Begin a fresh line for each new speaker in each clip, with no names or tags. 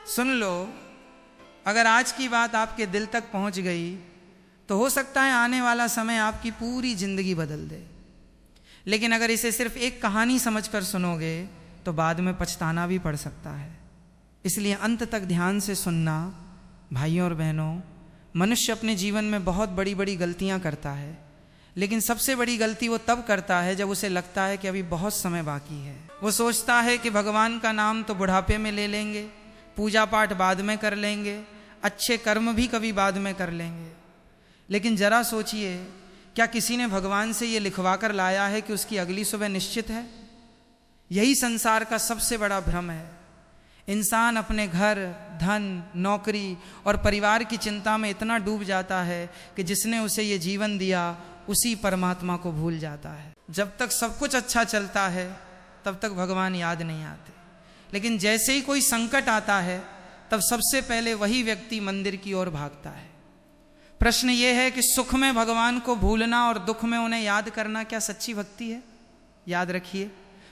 सुन लो, अगर आज की बात आपके दिल तक पहुंच गई तो हो सकता है आने वाला समय आपकी पूरी जिंदगी बदल दे। लेकिन अगर इसे सिर्फ एक कहानी समझकर सुनोगे तो बाद में पछताना भी पड़ सकता है। इसलिए अंत तक ध्यान से सुनना। भाइयों और बहनों, मनुष्य अपने जीवन में बहुत बड़ी बड़ी गलतियां करता है, लेकिन सबसे बड़ी गलती वो तब करता है जब उसे लगता है कि अभी बहुत समय बाकी है। वो सोचता है कि भगवान का नाम तो बुढ़ापे में ले लेंगे, पूजा पाठ बाद में कर लेंगे, अच्छे कर्म भी कभी बाद में कर लेंगे। लेकिन जरा सोचिए, क्या किसी ने भगवान से ये लिखवा कर लाया है कि उसकी अगली सुबह निश्चित है? यही संसार का सबसे बड़ा भ्रम है। इंसान अपने घर, धन, नौकरी और परिवार की चिंता में इतना डूब जाता है कि जिसने उसे ये जीवन दिया उसी परमात्मा को भूल जाता है। जब तक सब कुछ अच्छा चलता है तब तक भगवान याद नहीं आते, लेकिन जैसे ही कोई संकट आता है तब सबसे पहले वही व्यक्ति मंदिर की ओर भागता है। प्रश्न ये है कि सुख में भगवान को भूलना और दुख में उन्हें याद करना क्या सच्ची भक्ति है? याद रखिए,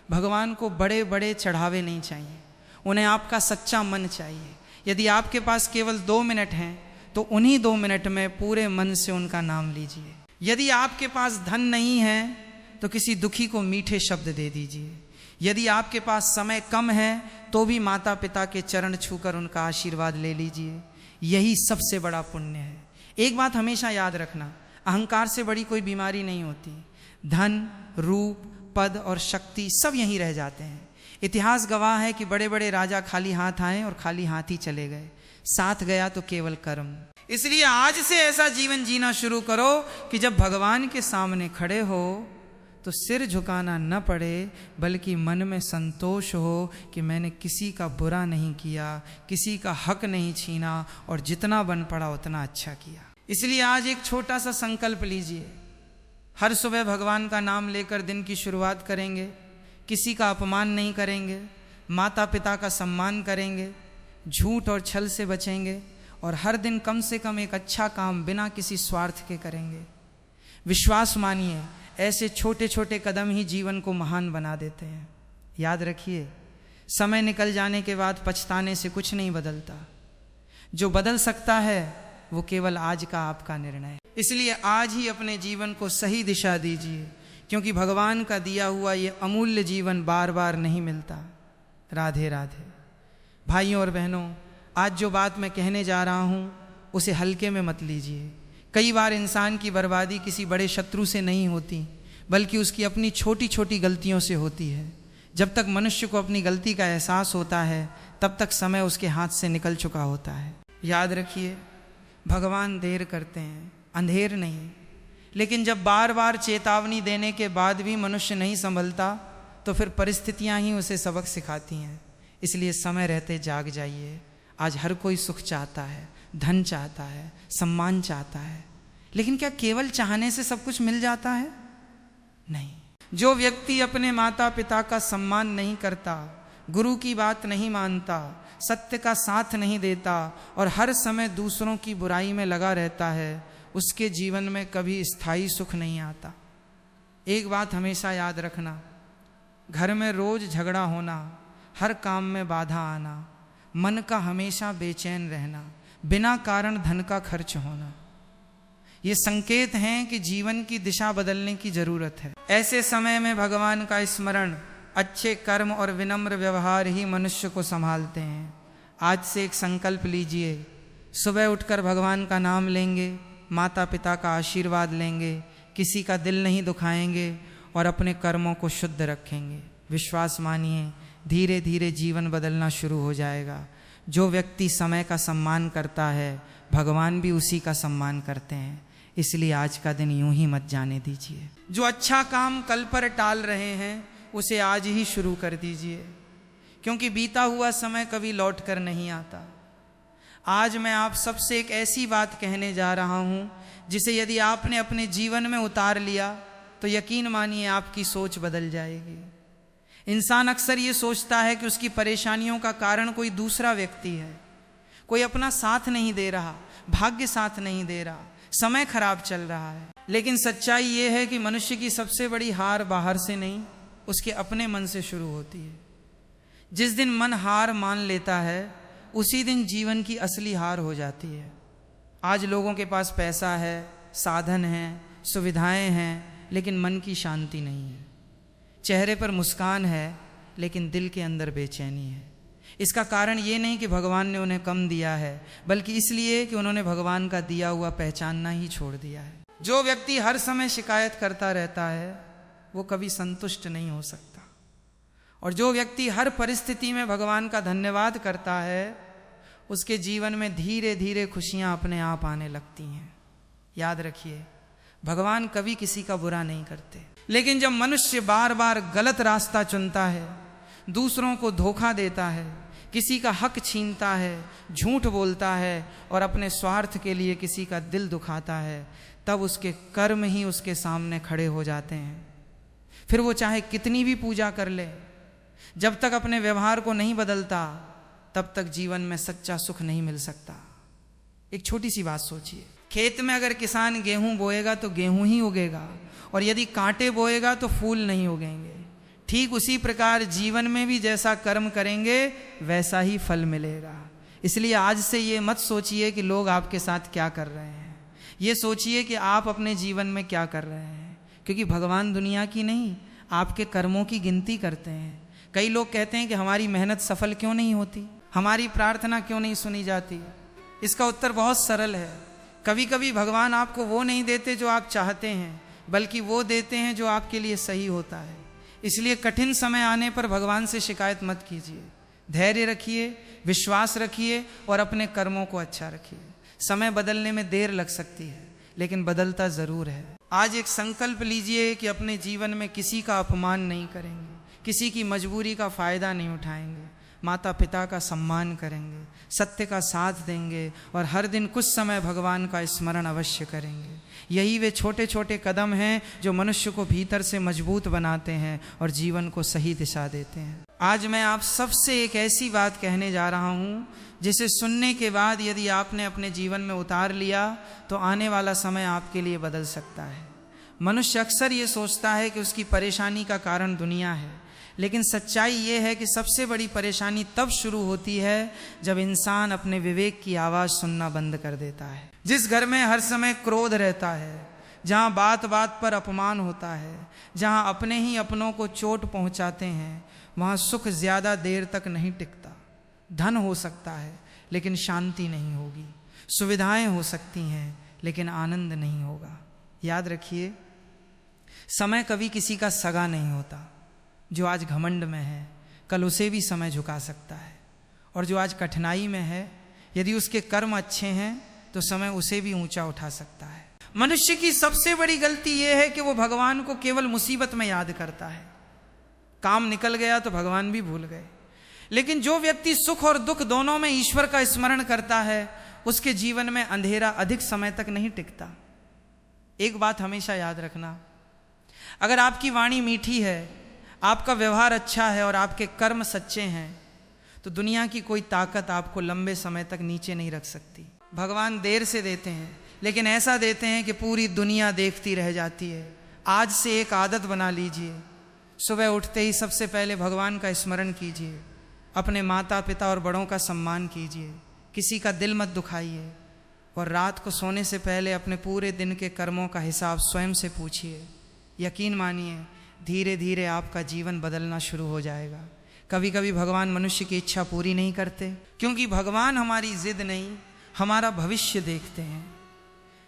भगवान को बड़े बड़े चढ़ावे नहीं चाहिए, उन्हें आपका सच्चा मन चाहिए। यदि आपके पास केवल 2 मिनट हैं तो उन्हीं 2 मिनट में पूरे मन से उनका नाम लीजिए। यदि आपके पास धन नहीं है तो किसी दुखी को मीठे शब्द दे दीजिए। यदि आपके पास समय कम है तो भी माता पिता के चरण छूकर उनका आशीर्वाद ले लीजिए। यही सबसे बड़ा पुण्य है। एक बात हमेशा याद रखना, अहंकार से बड़ी कोई बीमारी नहीं होती। धन, रूप, पद और शक्ति सब यहीं रह जाते हैं। इतिहास गवाह है कि बड़े बड़े राजा खाली हाथ आए और खाली हाथ ही चले गए, साथ गया तो केवल कर्म। इसलिए आज से ऐसा जीवन जीना शुरू करो कि जब भगवान के सामने खड़े हो तो सिर झुकाना न पड़े, बल्कि मन में संतोष हो कि मैंने किसी का बुरा नहीं किया, किसी का हक नहीं छीना और जितना बन पड़ा उतना अच्छा किया। इसलिए आज एक छोटा सा संकल्प लीजिए। हर सुबह भगवान का नाम लेकर दिन की शुरुआत करेंगे, किसी का अपमान नहीं करेंगे, माता पिता का सम्मान करेंगे, झूठ और छल से बचेंगे और हर दिन कम से कम एक अच्छा काम बिना किसी स्वार्थ के करेंगे। विश्वास मानिए, ऐसे छोटे छोटे कदम ही जीवन को महान बना देते हैं। याद रखिए, समय निकल जाने के बाद पछताने से कुछ नहीं बदलता। जो बदल सकता है वो केवल आज का आपका निर्णय है। इसलिए आज ही अपने जीवन को सही दिशा दीजिए, क्योंकि भगवान का दिया हुआ ये अमूल्य जीवन बार बार नहीं मिलता। राधे राधे। भाइयों और बहनों, आज जो बात मैं कहने जा रहा हूँ उसे हल्के में मत लीजिए। कई बार इंसान की बर्बादी किसी बड़े शत्रु से नहीं होती, बल्कि उसकी अपनी छोटी छोटी गलतियों से होती है। जब तक मनुष्य को अपनी गलती का एहसास होता है तब तक समय उसके हाथ से निकल चुका होता है। याद रखिए, भगवान देर करते हैं, अंधेर नहीं। लेकिन जब बार बार चेतावनी देने के बाद भी मनुष्य नहीं संभलता तो फिर परिस्थितियां ही उसे सबक सिखाती हैं। इसलिए समय रहते जाग जाइए। आज हर कोई सुख चाहता है, धन चाहता है, सम्मान चाहता है, लेकिन क्या केवल चाहने से सब कुछ मिल जाता है? नहीं। जो व्यक्ति अपने माता पिता का सम्मान नहीं करता, गुरु की बात नहीं मानता, सत्य का साथ नहीं देता और हर समय दूसरों की बुराई में लगा रहता है, उसके जीवन में कभी स्थायी सुख नहीं आता। एक बात हमेशा याद रखना, घर में रोज झगड़ा होना, हर काम में बाधा आना, मन का हमेशा बेचैन रहना, बिना कारण धन का खर्च होना, ये संकेत हैं कि जीवन की दिशा बदलने की जरूरत है। ऐसे समय में भगवान का स्मरण, अच्छे कर्म और विनम्र व्यवहार ही मनुष्य को संभालते हैं। आज से एक संकल्प लीजिए, सुबह उठकर भगवान का नाम लेंगे, माता पिता का आशीर्वाद लेंगे, किसी का दिल नहीं दुखाएंगे और अपने कर्मों को शुद्ध रखेंगे। विश्वास मानिए, धीरे धीरे जीवन बदलना शुरू हो जाएगा। जो व्यक्ति समय का सम्मान करता है, भगवान भी उसी का सम्मान करते हैं। इसलिए आज का दिन यूं ही मत जाने दीजिए। जो अच्छा काम कल पर टाल रहे हैं उसे आज ही शुरू कर दीजिए, क्योंकि बीता हुआ समय कभी लौट कर नहीं आता। आज मैं आप सबसे एक ऐसी बात कहने जा रहा हूं जिसे यदि आपने अपने जीवन में उतार लिया तो यकीन मानिए आपकी सोच बदल जाएगी। इंसान अक्सर ये सोचता है कि उसकी परेशानियों का कारण कोई दूसरा व्यक्ति है, कोई अपना साथ नहीं दे रहा, भाग्य साथ नहीं दे रहा, समय खराब चल रहा है। लेकिन सच्चाई ये है कि मनुष्य की सबसे बड़ी हार बाहर से नहीं, उसके अपने मन से शुरू होती है। जिस दिन मन हार मान लेता है उसी दिन जीवन की असली हार हो जाती है। आज लोगों के पास पैसा है, साधन है, सुविधाएं हैं, लेकिन मन की शांति नहीं है। चेहरे पर मुस्कान है, लेकिन दिल के अंदर बेचैनी है। इसका कारण ये नहीं कि भगवान ने उन्हें कम दिया है, बल्कि इसलिए कि उन्होंने भगवान का दिया हुआ पहचानना ही छोड़ दिया है। जो व्यक्ति हर समय शिकायत करता रहता है वो कभी संतुष्ट नहीं हो सकता, और जो व्यक्ति हर परिस्थिति में भगवान का धन्यवाद करता है उसके जीवन में धीरे धीरे खुशियां अपने आप आने लगती हैं। याद रखिए, भगवान कभी किसी का बुरा नहीं करते, लेकिन जब मनुष्य बार बार गलत रास्ता चुनता है, दूसरों को धोखा देता है, किसी का हक छीनता है, झूठ बोलता है और अपने स्वार्थ के लिए किसी का दिल दुखाता है, तब उसके कर्म ही उसके सामने खड़े हो जाते हैं। फिर वो चाहे कितनी भी पूजा कर ले, जब तक अपने व्यवहार को नहीं बदलता तब तक जीवन में सच्चा सुख नहीं मिल सकता। एक छोटी सी बात सोचिए, खेत में अगर किसान गेहूं बोएगा तो गेहूं ही उगेगा, और यदि कांटे बोएगा तो फूल नहीं उगेंगे। ठीक उसी प्रकार जीवन में भी जैसा कर्म करेंगे वैसा ही फल मिलेगा। इसलिए आज से ये मत सोचिए कि लोग आपके साथ क्या कर रहे हैं, ये सोचिए कि आप अपने जीवन में क्या कर रहे हैं, क्योंकि भगवान दुनिया की नहीं, आपके कर्मों की गिनती करते हैं। कई लोग कहते हैं कि हमारी मेहनत सफल क्यों नहीं होती, हमारी प्रार्थना क्यों नहीं सुनी जाती। इसका उत्तर बहुत सरल है। कभी कभी भगवान आपको वो नहीं देते जो आप चाहते हैं, बल्कि वो देते हैं जो आपके लिए सही होता है। इसलिए कठिन समय आने पर भगवान से शिकायत मत कीजिए, धैर्य रखिए, विश्वास रखिए और अपने कर्मों को अच्छा रखिए। समय बदलने में देर लग सकती है, लेकिन बदलता ज़रूर है। आज एक संकल्प लीजिए कि अपने जीवन में किसी का अपमान नहीं करेंगे, किसी की मजबूरी का फ़ायदा नहीं उठाएंगे, माता पिता का सम्मान करेंगे, सत्य का साथ देंगे और हर दिन कुछ समय भगवान का स्मरण अवश्य करेंगे। यही वे छोटे छोटे कदम हैं जो मनुष्य को भीतर से मजबूत बनाते हैं और जीवन को सही दिशा देते हैं। आज मैं आप सबसे एक ऐसी बात कहने जा रहा हूँ जिसे सुनने के बाद यदि आपने अपने जीवन में उतार लिया तो आने वाला समय आपके लिए बदल सकता है। मनुष्य अक्सर ये सोचता है कि उसकी परेशानी का कारण दुनिया है, लेकिन सच्चाई ये है कि सबसे बड़ी परेशानी तब शुरू होती है जब इंसान अपने विवेक की आवाज़ सुनना बंद कर देता है। जिस घर में हर समय क्रोध रहता है, जहाँ बात बात पर अपमान होता है, जहाँ अपने ही अपनों को चोट पहुँचाते हैं, वहाँ सुख ज़्यादा देर तक नहीं टिकता। धन हो सकता है लेकिन शांति नहीं होगी, सुविधाएं हो सकती हैं लेकिन आनंद नहीं होगा। याद रखिए, समय कभी किसी का सगा नहीं होता। जो आज घमंड में है कल उसे भी समय झुका सकता है, और जो आज कठिनाई में है यदि उसके कर्म अच्छे हैं तो समय उसे भी ऊंचा उठा सकता है। मनुष्य की सबसे बड़ी गलती यह है कि वो भगवान को केवल मुसीबत में याद करता है। काम निकल गया तो भगवान भी भूल गए। लेकिन जो व्यक्ति सुख और दुख दोनों में ईश्वर का स्मरण करता है उसके जीवन में अंधेरा अधिक समय तक नहीं टिकता। एक बात हमेशा याद रखना, अगर आपकी वाणी मीठी है, आपका व्यवहार अच्छा है और आपके कर्म सच्चे हैं तो दुनिया की कोई ताकत आपको लंबे समय तक नीचे नहीं रख सकती। भगवान देर से देते हैं, लेकिन ऐसा देते हैं कि पूरी दुनिया देखती रह जाती है। आज से एक आदत बना लीजिए, सुबह उठते ही सबसे पहले भगवान का स्मरण कीजिए, अपने माता पिता और बड़ों का सम्मान कीजिए, किसी का दिल मत दुखाइए, और रात को सोने से पहले अपने पूरे दिन के कर्मों का हिसाब स्वयं से पूछिए। यकीन मानिए, धीरे धीरे आपका जीवन बदलना शुरू हो जाएगा। कभी कभी भगवान मनुष्य की इच्छा पूरी नहीं करते, क्योंकि भगवान हमारी जिद नहीं, हमारा भविष्य देखते हैं।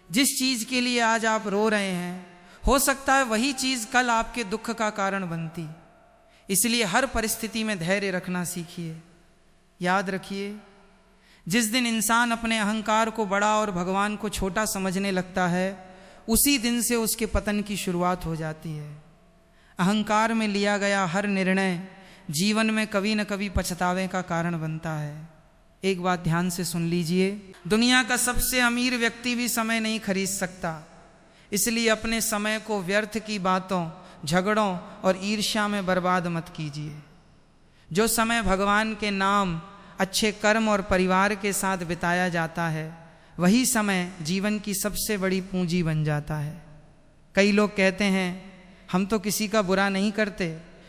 जिस चीज़ के लिए आज आप रो रहे हैं, हो सकता है वही चीज़ कल आपके दुख का कारण बनती। इसलिए हर परिस्थिति में धैर्य रखना सीखिए। याद रखिए, जिस दिन इंसान अपने अहंकार को बड़ा और भगवान को छोटा समझने लगता है, उसी दिन से उसके पतन की शुरुआत हो जाती है। अहंकार में लिया गया हर निर्णय जीवन में कभी न कभी पछतावे का कारण बनता है। एक बात ध्यान से सुन लीजिए, दुनिया का सबसे अमीर व्यक्ति भी समय नहीं खरीद सकता। इसलिए अपने समय को व्यर्थ की बातों, झगड़ों और ईर्ष्या में बर्बाद मत कीजिए। जो समय भगवान के नाम, अच्छे कर्म और परिवार के साथ बिताया जाता है, वही समय जीवन की सबसे बड़ी पूंजी बन जाता है। कई लोग कहते हैं हम तो किसी का बुरा नहीं करते,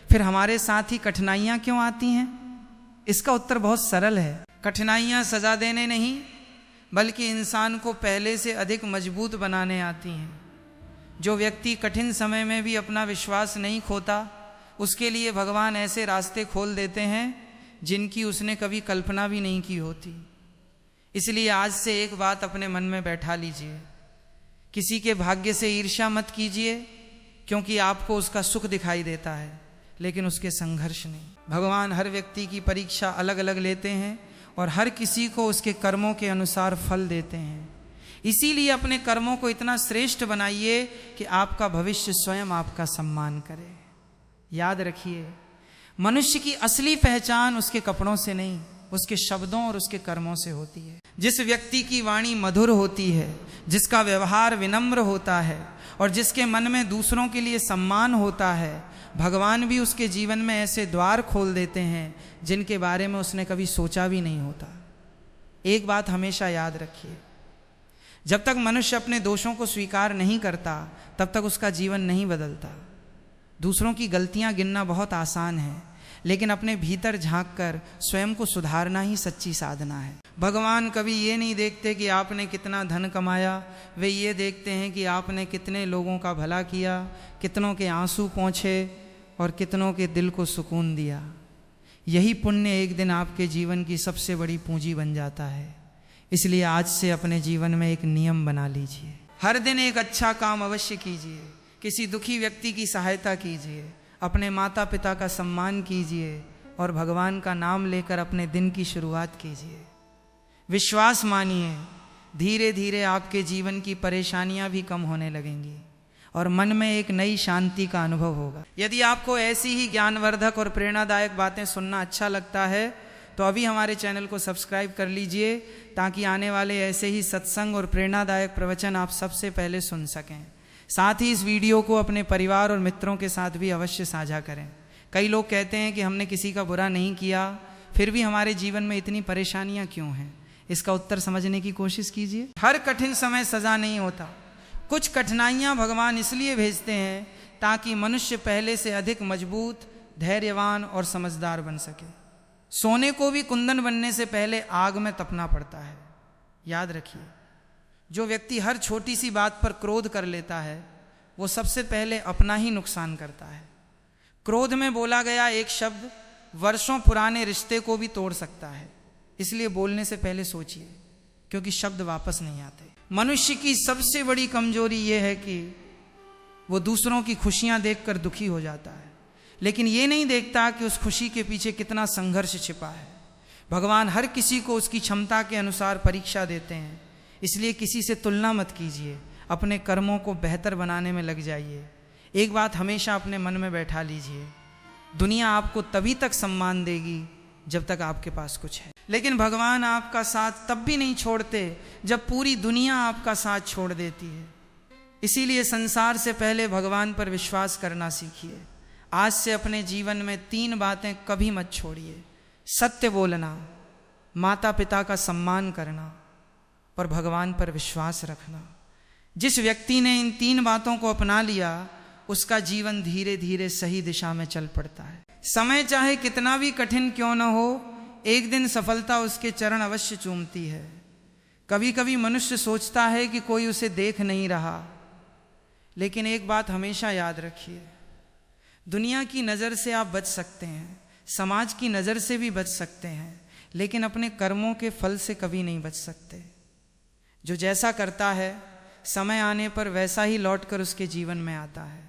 फिर हमारे साथ ही कठिनाइयाँ क्यों आती हैं? इसका उत्तर बहुत सरल है। कठिनाइयाँ सजा देने नहीं बल्कि इंसान को पहले से अधिक मजबूत बनाने आती हैं। जो व्यक्ति कठिन समय में भी अपना विश्वास नहीं खोता, उसके लिए भगवान ऐसे रास्ते खोल देते हैं जिनकी उसने कभी कल्पना भी नहीं की होती। इसलिए आज से एक बात अपने मन में बैठा लीजिए, किसी के भाग्य से ईर्ष्या मत कीजिए, क्योंकि आपको उसका सुख दिखाई देता है लेकिन उसके संघर्ष नहीं। भगवान हर व्यक्ति की परीक्षा अलग अलग लेते हैं और हर किसी को उसके कर्मों के अनुसार फल देते हैं। इसीलिए अपने कर्मों को इतना श्रेष्ठ बनाइए कि आपका भविष्य स्वयं आपका सम्मान करे। याद रखिए, मनुष्य की असली पहचान उसके कपड़ों से नहीं, उसके शब्दों और उसके कर्मों से होती है। जिस व्यक्ति की वाणी मधुर होती है, जिसका व्यवहार विनम्र होता है और जिसके मन में दूसरों के लिए सम्मान होता है, भगवान भी उसके जीवन में ऐसे द्वार खोल देते हैं जिनके बारे में उसने कभी सोचा भी नहीं होता। एक बात हमेशा याद रखिए, जब तक मनुष्य अपने दोषों को स्वीकार नहीं करता तब तक उसका जीवन नहीं बदलता। दूसरों की गलतियां गिनना बहुत आसान है, लेकिन अपने भीतर झांककर स्वयं को सुधारना ही सच्ची साधना है। भगवान कभी ये नहीं देखते कि आपने कितना धन कमाया, वे ये देखते हैं कि आपने कितने लोगों का भला किया, कितनों के आंसू पोंछे और कितनों के दिल को सुकून दिया। यही पुण्य एक दिन आपके जीवन की सबसे बड़ी पूंजी बन जाता है। इसलिए आज से अपने जीवन में एक नियम बना लीजिए, हर दिन एक अच्छा काम अवश्य कीजिए, किसी दुखी व्यक्ति की सहायता कीजिए, अपने माता पिता का सम्मान कीजिए और भगवान का नाम लेकर अपने दिन की शुरुआत कीजिए। विश्वास मानिए, धीरे धीरे आपके जीवन की परेशानियां भी कम होने लगेंगी और मन में एक नई शांति का अनुभव होगा। यदि आपको ऐसी ही ज्ञानवर्धक और प्रेरणादायक बातें सुनना अच्छा लगता है तो अभी हमारे चैनल को सब्सक्राइब कर लीजिए, ताकि आने वाले ऐसे ही सत्संग और प्रेरणादायक प्रवचन आप सबसे पहले सुन सकें। साथ ही इस वीडियो को अपने परिवार और मित्रों के साथ भी अवश्य साझा करें। कई लोग कहते हैं कि हमने किसी का बुरा नहीं किया, फिर भी हमारे जीवन में इतनी परेशानियां क्यों हैं? इसका उत्तर समझने की कोशिश कीजिए। हर कठिन समय सजा नहीं होता। कुछ कठिनाइयां भगवान इसलिए भेजते हैं ताकि मनुष्य पहले से अधिक मजबूत, धैर्यवान और समझदार बन सके। सोने को भी कुंदन बनने से पहले आग में तपना पड़ता है। याद रखिए, जो व्यक्ति हर छोटी सी बात पर क्रोध कर लेता है वो सबसे पहले अपना ही नुकसान करता है। क्रोध में बोला गया एक शब्द वर्षों पुराने रिश्ते को भी तोड़ सकता है। इसलिए बोलने से पहले सोचिए, क्योंकि शब्द वापस नहीं आते। मनुष्य की सबसे बड़ी कमजोरी यह है कि वो दूसरों की खुशियां देखकर दुखी हो जाता है, लेकिन ये नहीं देखता कि उस खुशी के पीछे कितना संघर्ष छिपा है। भगवान हर किसी को उसकी क्षमता के अनुसार परीक्षा देते हैं, इसलिए किसी से तुलना मत कीजिए, अपने कर्मों को बेहतर बनाने में लग जाइए। एक बात हमेशा अपने मन में बैठा लीजिए, दुनिया आपको तभी तक सम्मान देगी जब तक आपके पास कुछ है, लेकिन भगवान आपका साथ तब भी नहीं छोड़ते जब पूरी दुनिया आपका साथ छोड़ देती है। इसीलिए संसार से पहले भगवान पर विश्वास करना सीखिए। आज से अपने जीवन में 3 बातें कभी मत छोड़िए: सत्य बोलना, माता पिता का सम्मान करना और भगवान पर विश्वास रखना। जिस व्यक्ति ने इन 3 बातों को अपना लिया, उसका जीवन धीरे धीरे सही दिशा में चल पड़ता है। समय चाहे कितना भी कठिन क्यों न हो, एक दिन सफलता उसके चरण अवश्य चूमती है। कभी कभी मनुष्य सोचता है कि कोई उसे देख नहीं रहा, लेकिन एक बात हमेशा याद रखिए, दुनिया की नज़र से आप बच सकते हैं, समाज की नज़र से भी बच सकते हैं, लेकिन अपने कर्मों के फल से कभी नहीं बच सकते। जो जैसा करता है समय आने पर वैसा ही लौटकर उसके जीवन में आता है।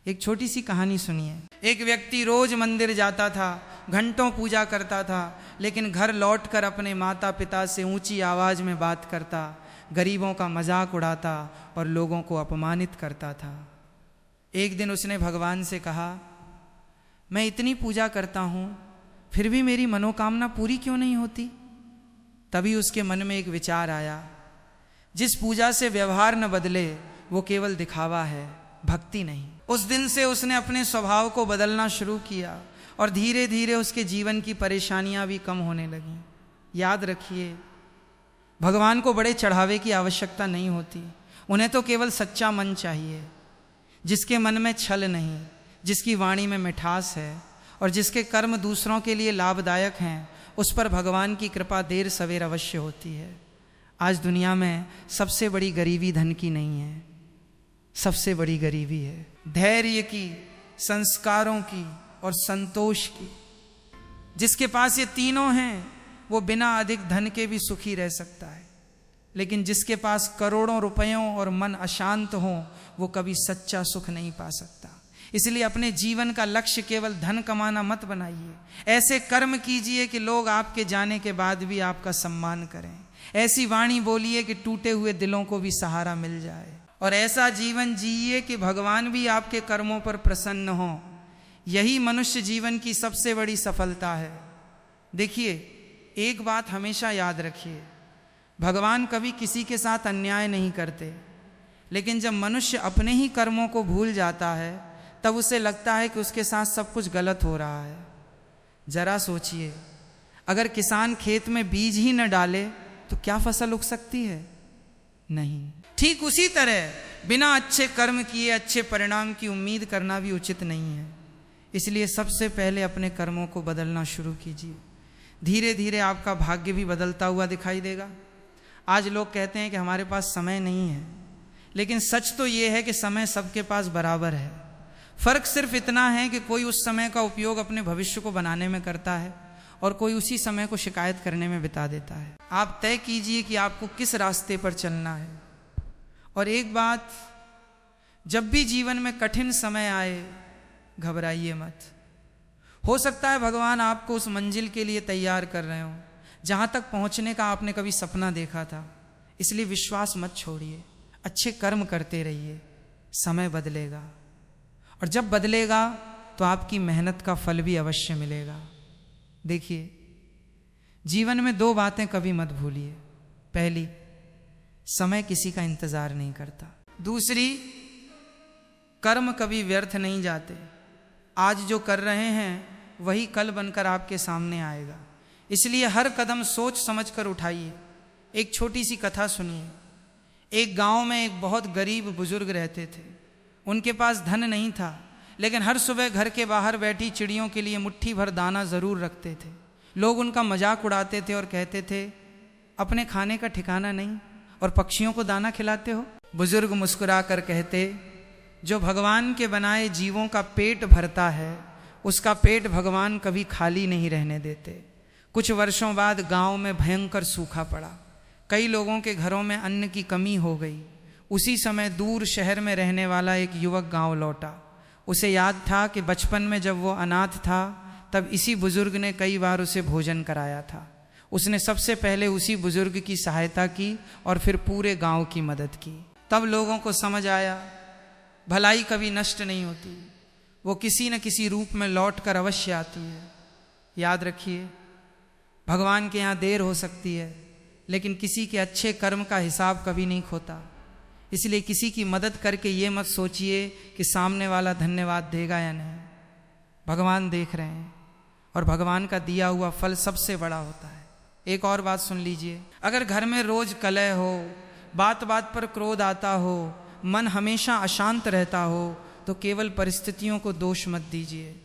एक छोटी सी कहानी सुनिए। एक व्यक्ति रोज मंदिर जाता था, घंटों पूजा करता था, लेकिन घर लौटकर अपने माता पिता से ऊंची आवाज में बात करता, गरीबों का मजाक उड़ाता और लोगों को अपमानित करता था। एक दिन उसने भगवान से कहा, मैं इतनी पूजा करता हूँ फिर भी मेरी मनोकामना पूरी क्यों नहीं होती? तभी उसके मन में एक विचार आया, जिस पूजा से व्यवहार न बदले वो केवल दिखावा है, भक्ति नहीं। उस दिन से उसने अपने स्वभाव को बदलना शुरू किया और धीरे धीरे उसके जीवन की परेशानियां भी कम होने लगीं। याद रखिए, भगवान को बड़े चढ़ावे की आवश्यकता नहीं होती, उन्हें तो केवल सच्चा मन चाहिए, जिसके मन में छल नहीं, जिसकी वाणी में मिठास है और जिसके कर्म दूसरों के लिए लाभदायक हैं उस पर भगवान की कृपा देर सवेर अवश्य होती है। आज दुनिया में सबसे बड़ी गरीबी धन की नहीं है, सबसे बड़ी गरीबी है धैर्य की, संस्कारों की और संतोष की। जिसके पास ये तीनों हैं वो बिना अधिक धन के भी सुखी रह सकता है, लेकिन जिसके पास करोड़ों रुपयों और मन अशांत हो वो कभी सच्चा सुख नहीं पा सकता। इसलिए अपने जीवन का लक्ष्य केवल धन कमाना मत बनाइए। ऐसे कर्म कीजिए कि लोग आपके जाने के बाद भी आपका सम्मान करें। ऐसी वाणी बोलिए कि टूटे हुए दिलों को भी सहारा मिल जाए, और ऐसा जीवन जिए कि भगवान भी आपके कर्मों पर प्रसन्न हो। यही मनुष्य जीवन की सबसे बड़ी सफलता है। देखिए, एक बात हमेशा याद रखिए, भगवान कभी किसी के साथ अन्याय नहीं करते, लेकिन जब मनुष्य अपने ही कर्मों को भूल जाता है तब उसे लगता है कि उसके साथ सब कुछ गलत हो रहा है। जरा सोचिए, अगर किसान खेत में बीज ही न डाले तो क्या फसल उग सकती है? नहीं। ठीक उसी तरह बिना अच्छे कर्म किए अच्छे परिणाम की उम्मीद करना भी उचित नहीं है। इसलिए सबसे पहले अपने कर्मों को बदलना शुरू कीजिए। धीरे धीरे आपका भाग्य भी बदलता हुआ दिखाई देगा। आज लोग कहते हैं कि हमारे पास समय नहीं है, लेकिन सच तो ये है कि समय सबके पास बराबर है। फर्क सिर्फ इतना है कि कोई उस समय का उपयोग अपने भविष्य को बनाने में करता है और कोई उसी समय को शिकायत करने में बिता देता है। आप तय कीजिए कि आपको किस रास्ते पर चलना है। और एक बात, जब भी जीवन में कठिन समय आए घबराइए मत। हो सकता है भगवान आपको उस मंजिल के लिए तैयार कर रहे हो जहां तक पहुंचने का आपने कभी सपना देखा था। इसलिए विश्वास मत छोड़िए, अच्छे कर्म करते रहिए। समय बदलेगा, और जब बदलेगा तो आपकी मेहनत का फल भी अवश्य मिलेगा। देखिए, जीवन में दो बातें कभी मत भूलिए। पहली, समय किसी का इंतजार नहीं करता। दूसरी, कर्म कभी व्यर्थ नहीं जाते। आज जो कर रहे हैं वही कल बनकर आपके सामने आएगा। इसलिए हर कदम सोच समझकर उठाइए। एक छोटी सी कथा सुनिए। एक गांव में एक बहुत गरीब बुजुर्ग रहते थे। उनके पास धन नहीं था, लेकिन हर सुबह घर के बाहर बैठी चिड़ियों के लिए मुट्ठी भर दाना ज़रूर रखते थे। लोग उनका मजाक उड़ाते थे और कहते थे, अपने खाने का ठिकाना नहीं और पक्षियों को दाना खिलाते हो। बुजुर्ग मुस्कुरा कर कहते, जो भगवान के बनाए जीवों का पेट भरता है उसका पेट भगवान कभी खाली नहीं रहने देते। कुछ वर्षों बाद गांव में भयंकर सूखा पड़ा। कई लोगों के घरों में अन्न की कमी हो गई। उसी समय दूर शहर में रहने वाला एक युवक गांव लौटा। उसे याद था कि बचपन में जब वो अनाथ था तब इसी बुजुर्ग ने कई बार उसे भोजन कराया था। उसने सबसे पहले उसी बुजुर्ग की सहायता की और फिर पूरे गांव की मदद की। तब लोगों को समझ आया, भलाई कभी नष्ट नहीं होती, वो किसी न किसी रूप में लौट कर अवश्य आती है। याद रखिए, भगवान के यहाँ देर हो सकती है, लेकिन किसी के अच्छे कर्म का हिसाब कभी नहीं खोता। इसलिए किसी की मदद करके ये मत सोचिए कि सामने वाला धन्यवाद देगा या नहीं। भगवान देख रहे हैं और भगवान का दिया हुआ फल सबसे बड़ा होता है। एक और बात सुन लीजिए, अगर घर में रोज कलह हो, बात बात पर क्रोध आता हो, मन हमेशा अशांत रहता हो, तो केवल परिस्थितियों को दोष मत दीजिए।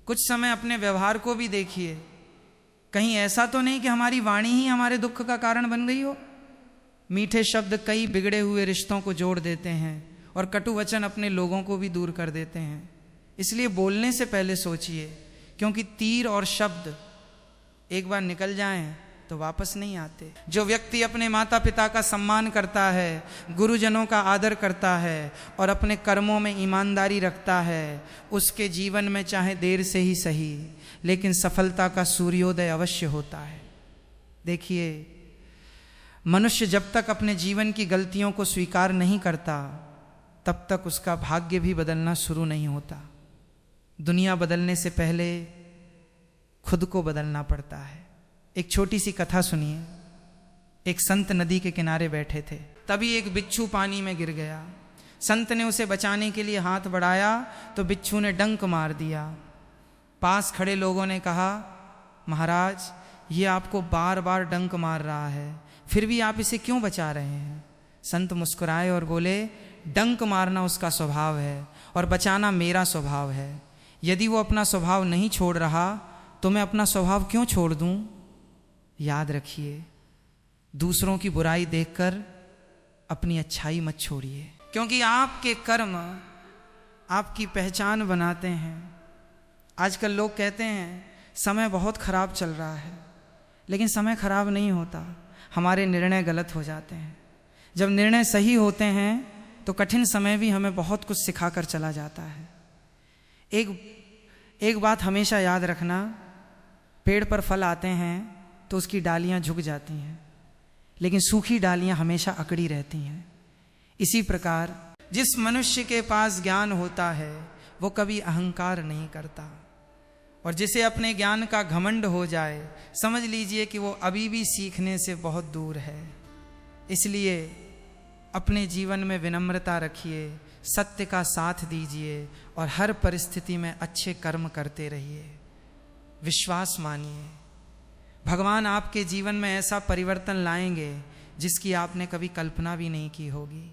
कुछ समय अपने व्यवहार को भी देखिए। कहीं ऐसा तो नहीं कि हमारी वाणी ही हमारे दुख का कारण बन गई हो। मीठे शब्द कई बिगड़े हुए रिश्तों को जोड़ देते हैं और कटु वचन अपने लोगों को भी दूर कर देते हैं। इसलिए बोलने से पहले सोचिए, क्योंकि तीर और शब्द एक बार निकल जाएं तो वापस नहीं आते। जो व्यक्ति अपने माता पिता का सम्मान करता है, गुरुजनों का आदर करता है और अपने कर्मों में ईमानदारी रखता है, उसके जीवन में चाहे देर से ही सही लेकिन सफलता का सूर्योदय अवश्य होता है। देखिए, मनुष्य जब तक अपने जीवन की गलतियों को स्वीकार नहीं करता तब तक उसका भाग्य भी बदलना शुरू नहीं होता। दुनिया बदलने से पहले खुद को बदलना पड़ता है। एक छोटी सी कथा सुनिए। एक संत नदी के किनारे बैठे थे, तभी एक बिच्छू पानी में गिर गया। संत ने उसे बचाने के लिए हाथ बढ़ाया तो बिच्छू ने डंक मार दिया। पास खड़े लोगों ने कहा, महाराज, ये आपको बार बार डंक मार रहा है, फिर भी आप इसे क्यों बचा रहे हैं? संत मुस्कुराए और बोले, डंक मारना उसका स्वभाव है और बचाना मेरा स्वभाव है। यदि वो अपना स्वभाव नहीं छोड़ रहा तो मैं अपना स्वभाव क्यों छोड़ दूं? याद रखिए, दूसरों की बुराई देखकर अपनी अच्छाई मत छोड़िए, क्योंकि आपके कर्म आपकी पहचान बनाते हैं। आजकल लोग कहते हैं समय बहुत खराब चल रहा है, लेकिन समय खराब नहीं होता, हमारे निर्णय गलत हो जाते हैं। जब निर्णय सही होते हैं तो कठिन समय भी हमें बहुत कुछ सिखाकर चला जाता है। एक बात हमेशा याद रखना, पेड़ पर फल आते हैं तो उसकी डालियां झुक जाती हैं, लेकिन सूखी डालियां हमेशा अकड़ी रहती हैं। इसी प्रकार जिस मनुष्य के पास ज्ञान होता है वो कभी अहंकार नहीं करता, और जिसे अपने ज्ञान का घमंड हो जाए समझ लीजिए कि वो अभी भी सीखने से बहुत दूर है। इसलिए अपने जीवन में विनम्रता रखिए, सत्य का साथ दीजिए और हर परिस्थिति में अच्छे कर्म करते रहिए। विश्वास मानिए, भगवान आपके जीवन में ऐसा परिवर्तन लाएंगे जिसकी आपने कभी कल्पना भी नहीं की होगी।